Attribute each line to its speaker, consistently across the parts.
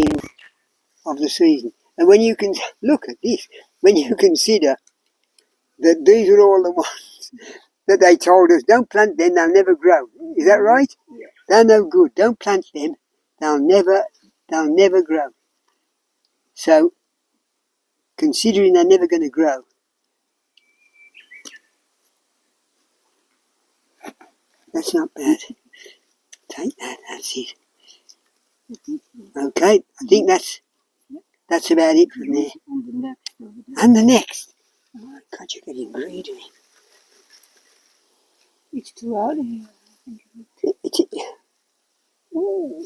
Speaker 1: beginning of the season. And when you can look at this, when you consider that these are all the ones that they told us, don't plant them, they'll never grow. Is that right?
Speaker 2: Yeah.
Speaker 1: They're no good. Don't plant them. They'll never grow. So, considering they're never going to grow, that's not bad. Take that, that's it. Okay, I think that's about it from there.
Speaker 2: And the next over there.
Speaker 1: And the next. Oh my God, you're getting greedy.
Speaker 2: It's too early here. Oh,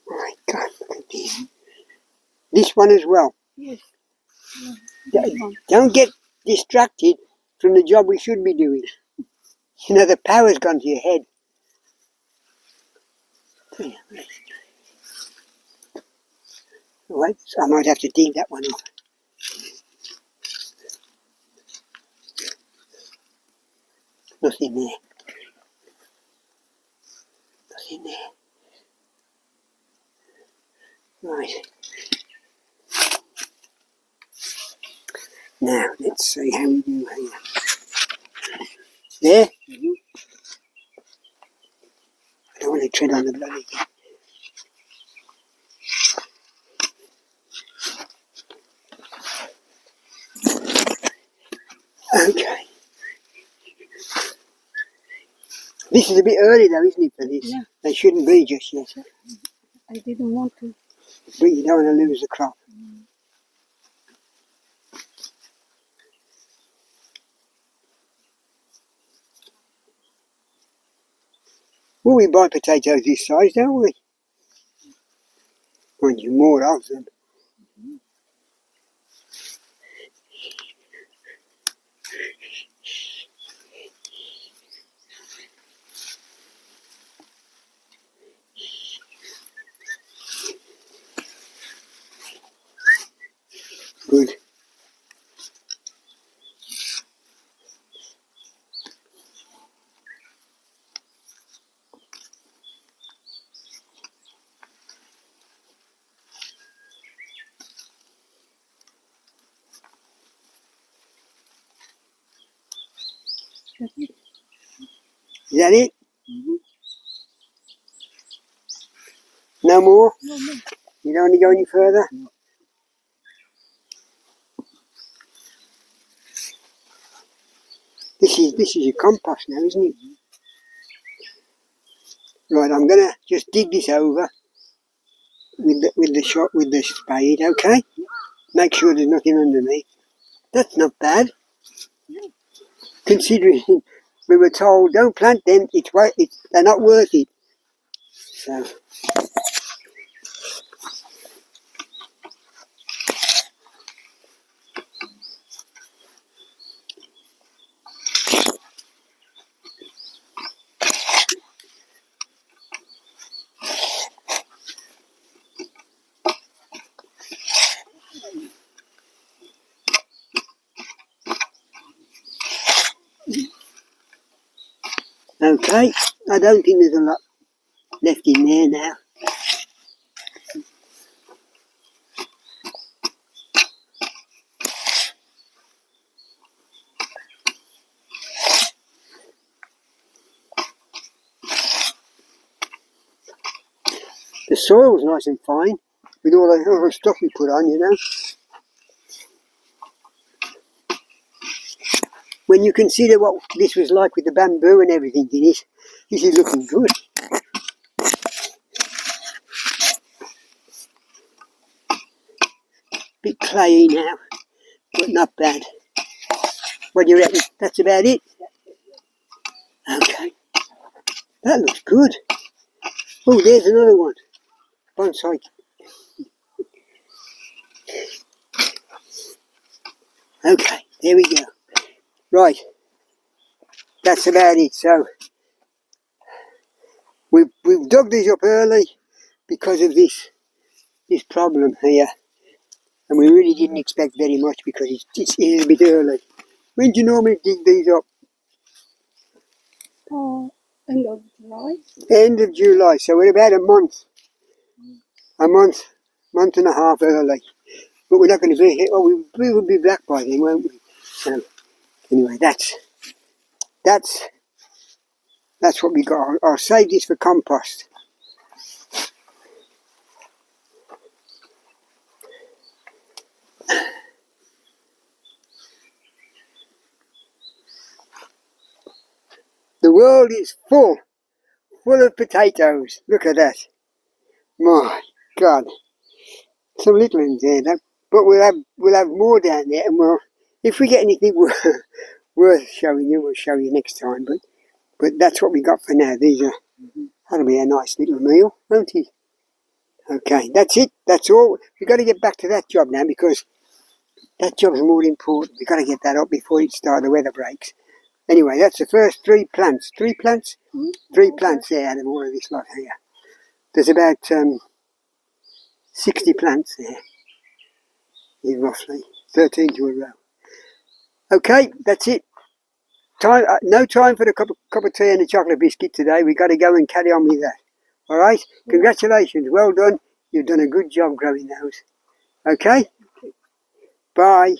Speaker 1: My God, look at this. This one as well.
Speaker 2: yes. Yeah, this one.
Speaker 1: Don't get distracted from the job we should be doing. You know, the power's gone to your head. Right, so I might have to dig that one off. Nothing there. Nothing there. Right. Now, let's see how we do here. There? I don't want to tread on the bloody thing. Okay. This is a bit early though, isn't it, for this?
Speaker 2: Yeah.
Speaker 1: They shouldn't be just yet.
Speaker 2: I didn't want to.
Speaker 1: But you don't want to lose the crop. Well, we buy potatoes this size, don't we? Mind you, more of them. Good.
Speaker 2: That's it.
Speaker 1: Is that it?
Speaker 2: Mm-hmm.
Speaker 1: No more?
Speaker 2: No, no.
Speaker 1: You don't want to go any further?
Speaker 2: No.
Speaker 1: This is your compost now, isn't it? Right, I'm gonna just dig this over with the spade, okay? Make sure there's nothing underneath. That's not bad. Considering we were told don't plant them, they're not worth it. So okay, I don't think there's a lot left in there now. The soil's nice and fine with all the other stuff we put on, you know. When you consider what this was like with the bamboo and everything in it, this is looking good. Bit clayey now, but not bad. What do you reckon? That's about it? Okay. That looks good. Oh, there's another one. Bonsai. Okay, there we go. Right. That's about it. So, we've dug these up early because of this problem here. And we really didn't expect very much because it's a bit early. When do you normally dig these up?
Speaker 2: Oh, End of July.
Speaker 1: End of July, so we're about a month and a half early. But we're not going to be here. Oh, we will be back by then, won't we? So anyway, that's what we got. I'll save this for compost. The world is full of potatoes. Look at that. My God. Some little ones there, but we'll have more down there, and if we get anything worth showing you, we'll show you next time. But that's what we got for now. That'll be a nice little meal, won't it? Okay, that's it. That's all. We've got to get back to that job now, because that job's more important. We've got to get that up before the weather breaks. Anyway, that's the first 3 plants. 3 plants? 3 plants there out of all of this lot here. There's about 60 plants there, roughly. 13 to a row. Okay, that's it. No time for the cup of tea and the chocolate biscuit today. We've got to go and carry on with that. All right? Congratulations. Well done. You've done a good job growing those. Okay? Bye.